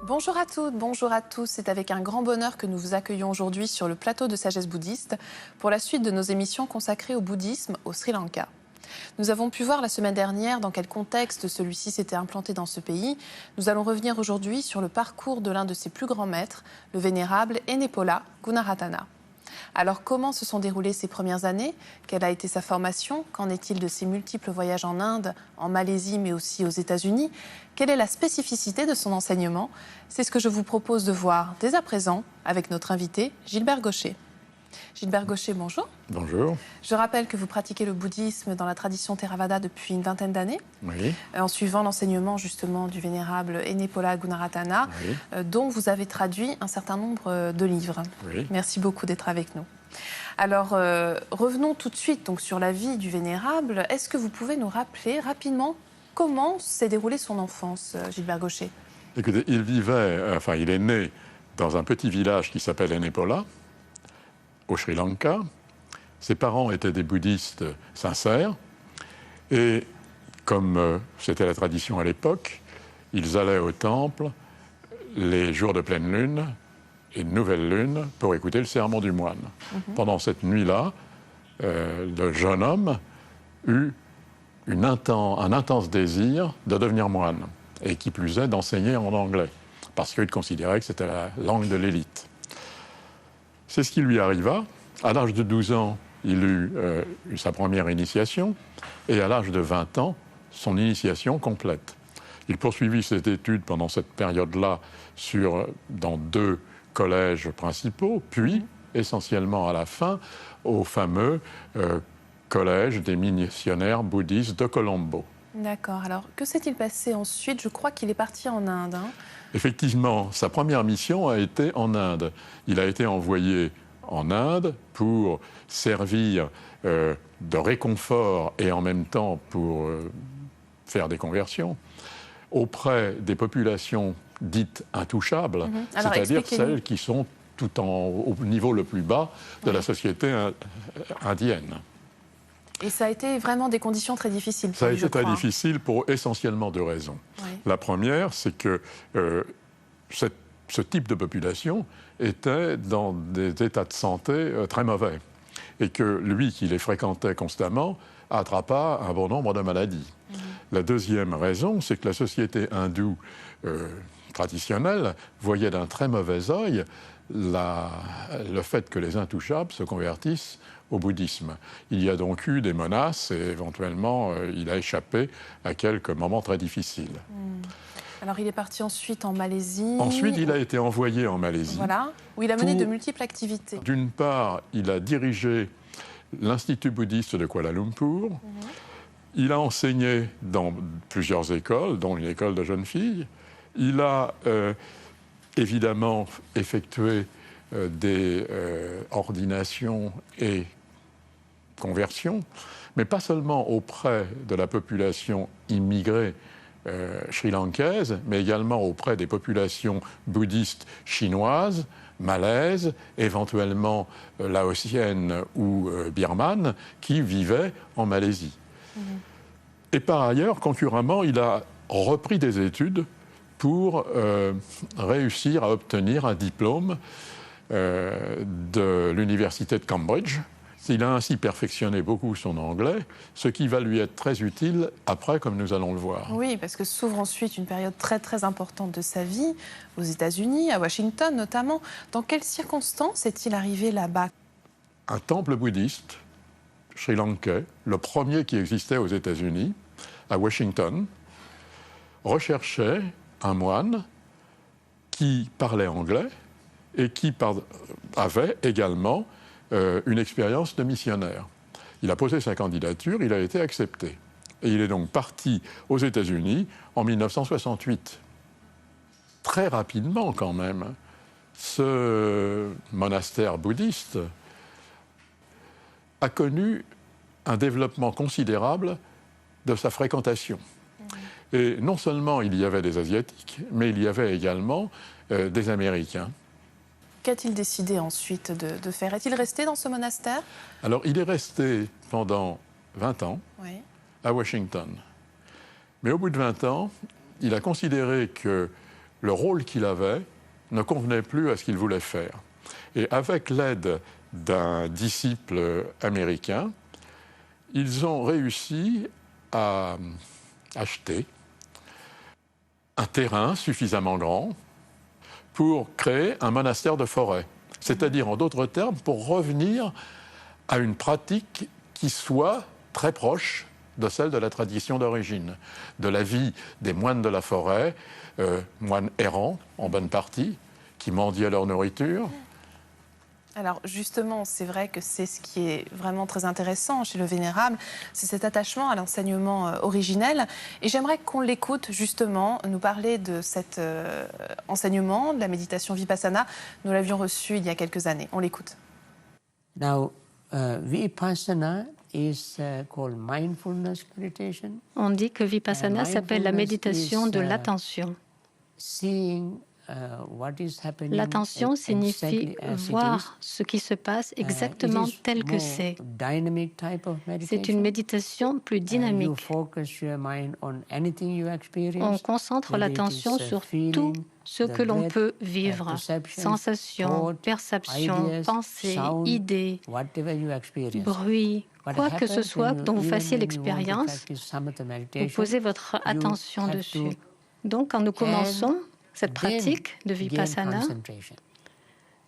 Bonjour à toutes, bonjour à tous. C'est avec un grand bonheur que nous vous accueillons aujourd'hui sur le plateau de Sagesse Bouddhiste pour la suite de nos émissions consacrées au bouddhisme au Sri Lanka. Nous avons pu voir la semaine dernière dans quel contexte celui-ci s'était implanté dans ce pays. Nous allons revenir aujourd'hui sur le parcours de l'un de ses plus grands maîtres, le vénérable Ennepola Gunaratana. Alors, comment se sont déroulées ses premières années? Quelle a été sa formation? Qu'en est-il de ses multiples voyages en Inde, en Malaisie, mais aussi aux États-Unis? Quelle est la spécificité de son enseignement? C'est ce que je vous propose de voir dès à présent avec notre invité, Gilbert Gaucher. Gilbert Gaucher, bonjour. Bonjour. Je rappelle que vous pratiquez le bouddhisme dans la tradition Theravada depuis une vingtaine d'années, Oui. En suivant l'enseignement justement du vénérable Ennepola Gunaratana, Oui. dont vous avez traduit un certain nombre de livres. Oui. Merci beaucoup d'être avec nous. Alors, revenons tout de suite donc, sur la vie du vénérable. Est-ce que vous pouvez nous rappeler rapidement comment s'est déroulée son enfance, Gilbert Gaucher? Écoutez, il est né dans un petit village qui s'appelle Ennepola, au Sri Lanka. Ses parents étaient des bouddhistes sincères et, comme c'était la tradition à l'époque, ils allaient au temple les jours de pleine lune et de nouvelle lune pour écouter le sermon du moine. Pendant cette nuit-là, le jeune homme eut un intense désir de devenir moine et qui plus est d'enseigner en anglais parce qu'il considérait que c'était la langue de l'élite. C'est ce qui lui arriva. À l'âge de 12 ans, il eut sa première initiation et à l'âge de 20 ans, son initiation complète. Il poursuivit ses études pendant cette période-là dans 2 collèges principaux, puis, essentiellement à la fin, au fameux collège des missionnaires bouddhistes de Colombo. D'accord. Alors, que s'est-il passé ensuite? Je crois qu'il est parti en Inde. Effectivement, sa première mission a été en Inde. Il a été envoyé en Inde pour servir de réconfort et en même temps pour faire des conversions auprès des populations dites intouchables, c'est-à-dire celles qui sont au niveau le plus bas de la société indienne. Et ça a été vraiment des conditions très difficiles pour lui, Ça a été très difficile pour essentiellement 2 raisons. Oui. La première, c'est que ce type de population était dans des états de santé très mauvais et que lui, qui les fréquentait constamment, attrapa un bon nombre de maladies. La deuxième raison, c'est que la société hindoue traditionnelle voyait d'un très mauvais œil le fait que les intouchables se convertissent au bouddhisme. Il y a donc eu des menaces et éventuellement il a échappé à quelques moments très difficiles. Alors il est parti ensuite en Malaisie. Ensuite, il a été envoyé en Malaisie. Voilà, où il a mené de multiples activités. D'une part, il a dirigé l'Institut bouddhiste de Kuala Lumpur. Il a enseigné dans plusieurs écoles, dont une école de jeunes filles. Il a évidemment effectué des ordinations et conversions, mais pas seulement auprès de la population immigrée sri-lankaise, mais également auprès des populations bouddhistes chinoises, malaises, éventuellement laotiennes ou birmanes, qui vivaient en Malaisie. Et par ailleurs, concurremment, il a repris des études pour réussir à obtenir un diplôme de l'université de Cambridge. Il a ainsi perfectionné beaucoup son anglais, ce qui va lui être très utile après, comme nous allons le voir. Oui, parce que s'ouvre ensuite une période très très importante de sa vie, aux États-Unis, à Washington notamment. Dans quelles circonstances est-il arrivé là-bas? Un temple bouddhiste sri-lankais, le premier qui existait aux États-Unis, à Washington, recherchait un moine qui parlait anglais et qui avait également une expérience de missionnaire. Il a posé sa candidature, il a été accepté. Et il est donc parti aux États-Unis en 1968. Très rapidement quand même, ce monastère bouddhiste a connu un développement considérable de sa fréquentation. Et non seulement il y avait des Asiatiques, mais il y avait également des Américains. Qu'a-t-il décidé ensuite de faire? Est-il resté dans ce monastère? Alors, il est resté pendant 20 ans à Washington. Mais au bout de 20 ans, il a considéré que le rôle qu'il avait ne convenait plus à ce qu'il voulait faire. Et avec l'aide d'un disciple américain, ils ont réussi à acheter un terrain suffisamment grand pour créer un monastère de forêt. C'est-à-dire, en d'autres termes, pour revenir à une pratique qui soit très proche de celle de la tradition d'origine, de la vie des moines de la forêt, moines errants en bonne partie, qui mendiaient leur nourriture. Alors justement, c'est vrai que c'est ce qui est vraiment très intéressant chez le Vénérable, c'est cet attachement à l'enseignement originel. Et j'aimerais qu'on l'écoute justement, nous parler de cet enseignement, de la méditation Vipassana. Nous l'avions reçu il y a quelques années. On l'écoute. Now, Vipassana is called mindfulness meditation. On dit que Vipassana s'appelle la méditation de l'attention. Seeing what is happening L'attention signifie exactly as it voir is. ce qui se passe exactement It is tel que more c'est. dynamic type of C'est une meditation. méditation plus You dynamique. focus your mind on anything you On experience. concentre whether it l'attention is a sur feeling, tout ce the que l'on breath, peut vivre. perception, Sensations, thought, perceptions, ideas, pensées, sound, idées, whatever you experience. bruit, What quoi que ce happens soit when you- dont vous even fassiez when you want to l'expérience, practice samatha vous meditation, posez votre attention have dessus. to Donc, quand nous commençons cette then pratique de gain Vipassana, concentration.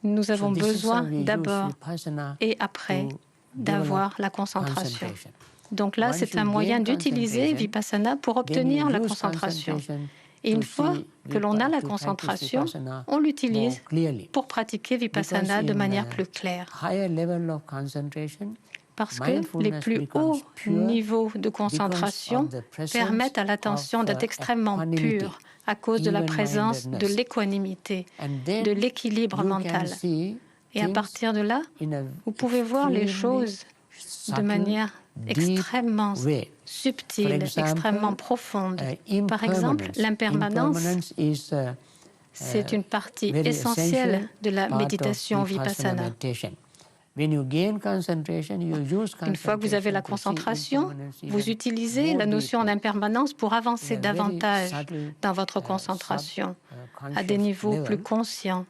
nous avons So this is besoin how we use d'abord Vipassana et après to d'avoir develop la concentration. concentration. Donc là, Once c'est you un moyen gain d'utiliser concentration, Vipassana pour then obtenir you la use concentration. concentration Et une to fois see que l'on a la to practice concentration, Vipassana on l'utilise more clearly. pour pratiquer Vipassana Because de in manière a plus claire. higher level of concentration, Parce que les mindfulness plus becomes hauts pure niveaux de because concentration of the presence permettent à l'attention of, d'être extrêmement equanimity, pure à cause de la présence de even-mindedness. l'équanimité, And then de l'équilibre you can mental. see Et à things partir de là, in a vous pouvez voir les extremely choses de subtle, manière deep extrêmement way. subtile, For example, extrêmement profonde. Par exemple, impermanence. l'impermanence, Is, c'est une partie very essentielle essential de la part of méditation Vipassana. meditation. When you gain concentration, you use Une fois que vous avez la concentration, vous utilisez la notion d'impermanence pour avancer davantage dans votre concentration, à des niveaux plus conscients.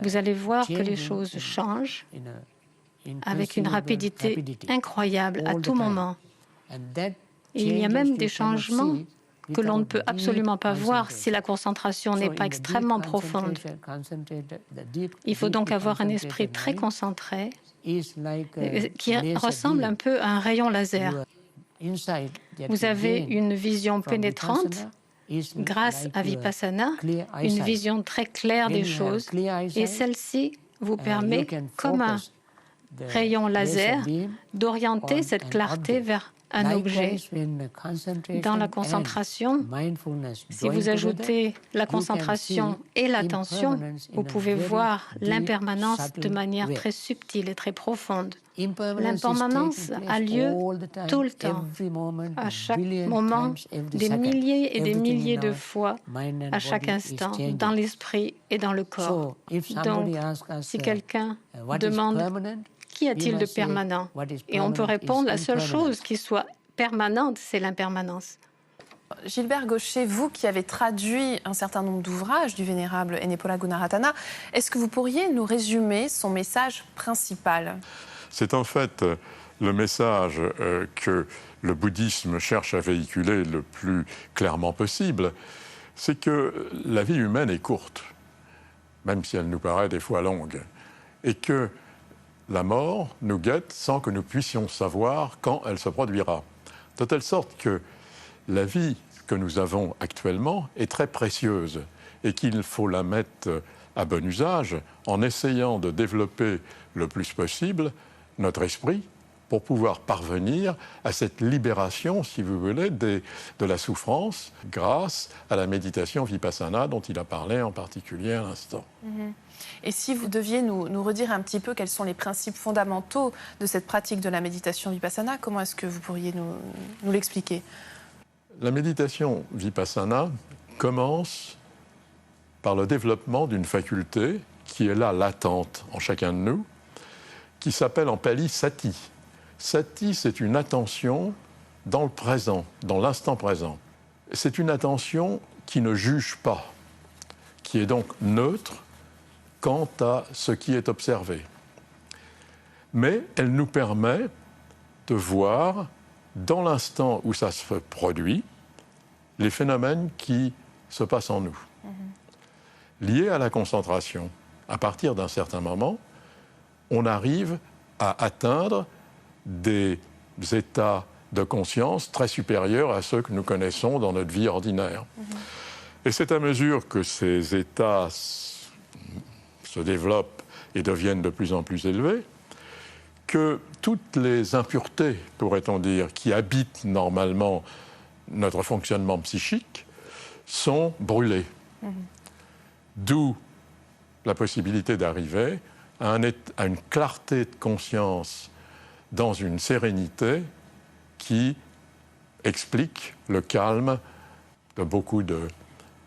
Vous allez voir que les choses changent avec une rapidité incroyable à tout moment. Et il y a même des changements que l'on ne peut absolument pas voir si la concentration n'est pas extrêmement profonde. Il faut donc avoir un esprit très concentré qui ressemble un peu à un rayon laser. Vous avez une vision pénétrante grâce à Vipassana, une vision très claire des choses, et celle-ci vous permet, comme un rayon laser, d'orienter cette clarté vers un objet. Dans la concentration, si vous ajoutez la concentration et l'attention, vous pouvez voir l'impermanence de manière très subtile et très profonde. L'impermanence a lieu tout le temps, à chaque moment, des milliers et des milliers de fois, à chaque instant, dans l'esprit et dans le corps. Donc, si quelqu'un demande qu'y a-t-il de permanent? Et on peut répondre, la seule chose qui soit permanente, c'est l'impermanence. Gilbert Gaucher, vous qui avez traduit un certain nombre d'ouvrages du vénérable Ennepola Gunaratana, est-ce que vous pourriez nous résumer son message principal? C'est en fait le message que le bouddhisme cherche à véhiculer le plus clairement possible, c'est que la vie humaine est courte, même si elle nous paraît des fois longue, et que la mort nous guette sans que nous puissions savoir quand elle se produira. De telle sorte que la vie que nous avons actuellement est très précieuse et qu'il faut la mettre à bon usage en essayant de développer le plus possible notre esprit pour pouvoir parvenir à cette libération, si vous voulez, de la souffrance grâce à la méditation Vipassana dont il a parlé en particulier à l'instant. Et si vous deviez nous redire un petit peu quels sont les principes fondamentaux de cette pratique de la méditation Vipassana, comment est-ce que vous pourriez nous l'expliquer? La méditation Vipassana commence par le développement d'une faculté qui est là latente en chacun de nous, qui s'appelle en pali sati. Sati, c'est une attention dans le présent, dans l'instant présent. c'est une attention qui ne juge pas, qui est donc neutre quant à ce qui est observé. Mais elle nous permet de voir, dans l'instant où ça se produit, les phénomènes qui se passent en nous. Liés à la concentration, à partir d'un certain moment, on arrive à atteindre des états de conscience très supérieurs à ceux que nous connaissons dans notre vie ordinaire. Et c'est à mesure que ces états se développent et deviennent de plus en plus élevés que toutes les impuretés, pourrait-on dire, qui habitent normalement notre fonctionnement psychique sont brûlées. D'où la possibilité d'arriver à une clarté de conscience dans une sérénité qui explique le calme de beaucoup de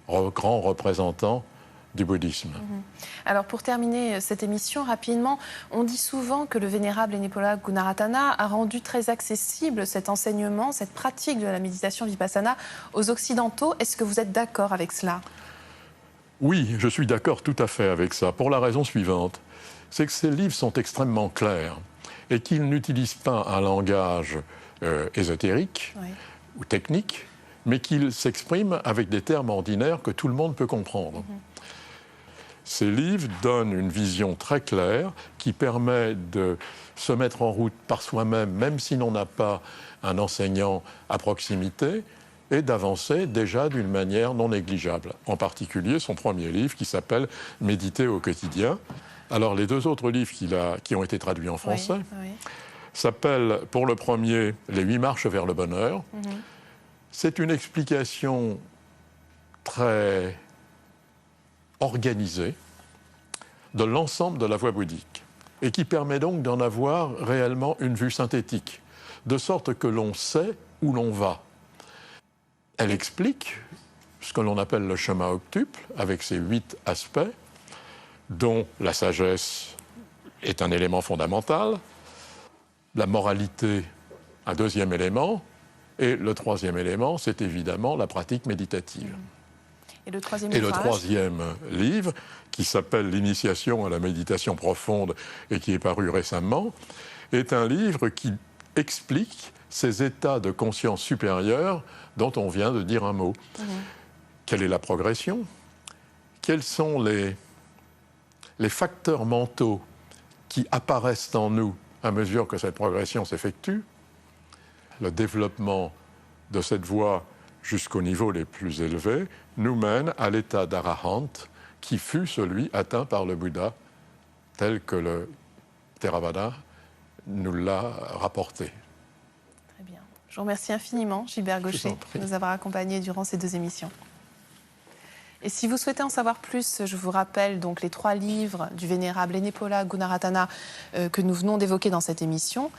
grands représentants du bouddhisme. Alors pour terminer cette émission rapidement, on dit souvent que le vénérable Ennepola Gunaratana a rendu très accessible cet enseignement, cette pratique de la méditation vipassana aux Occidentaux. Est-ce que vous êtes d'accord avec cela? Oui, je suis d'accord tout à fait avec ça, pour la raison suivante. C'est que ces livres sont extrêmement clairs et qu'ils n'utilisent pas un langage ésotérique ou technique, mais qu'ils s'expriment avec des termes ordinaires que tout le monde peut comprendre. Ces livres donnent une vision très claire qui permet de se mettre en route par soi-même, même si l'on n'a pas un enseignant à proximité, et d'avancer déjà d'une manière non négligeable. En particulier son premier livre qui s'appelle « Méditer au quotidien ». Alors les deux autres livres qui ont été traduits en français s'appellent, pour le premier, « Les 8 marches vers le bonheur ». C'est une explication très organisée de l'ensemble de la voie bouddhique et qui permet donc d'en avoir réellement une vue synthétique, de sorte que l'on sait où l'on va. Elle explique ce que l'on appelle le chemin octuple, avec ses 8 aspects, dont la sagesse est un élément fondamental, la moralité un deuxième élément, et le troisième élément, c'est évidemment la pratique méditative. Et le troisième livre, qui s'appelle « L'initiation à la méditation profonde » et qui est paru récemment, est un livre qui explique ces états de conscience supérieure dont on vient de dire un mot. Quelle est la progression? Quels sont les facteurs mentaux qui apparaissent en nous à mesure que cette progression s'effectue? Le développement de cette voie jusqu'aux niveaux les plus élevés nous mène à l'état d'arahant qui fut celui atteint par le Bouddha, tel que le Theravada nous l'a rapporté. Très bien. Je vous remercie infiniment, Gilbert Gaucher, de nous avoir accompagnés durant ces 2 émissions. Et si vous souhaitez en savoir plus, je vous rappelle donc les 3 livres du vénérable Ennepola Gunaratana que nous venons d'évoquer dans cette émission.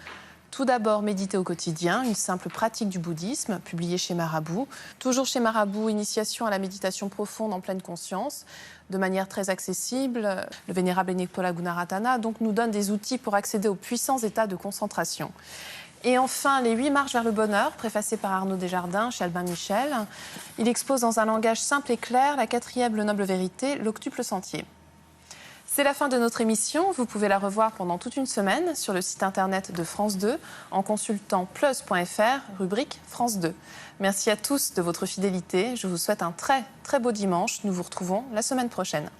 Tout d'abord, Méditer au quotidien, une simple pratique du bouddhisme, publié chez Marabout. Toujours chez Marabout, Initiation à la méditation profonde en pleine conscience, de manière très accessible. Le vénérable Ennepola Gunaratana donc, nous donne des outils pour accéder aux puissants états de concentration. Et enfin, les 8 marches vers le bonheur, préfacé par Arnaud Desjardins chez Albin Michel. Il expose dans un langage simple et clair la 4e noble vérité, l'octuple sentier. C'est la fin de notre émission. Vous pouvez la revoir pendant toute une semaine sur le site internet de France 2 en consultant plus.fr, rubrique France 2. Merci à tous de votre fidélité. Je vous souhaite un très, très beau dimanche. Nous vous retrouvons la semaine prochaine.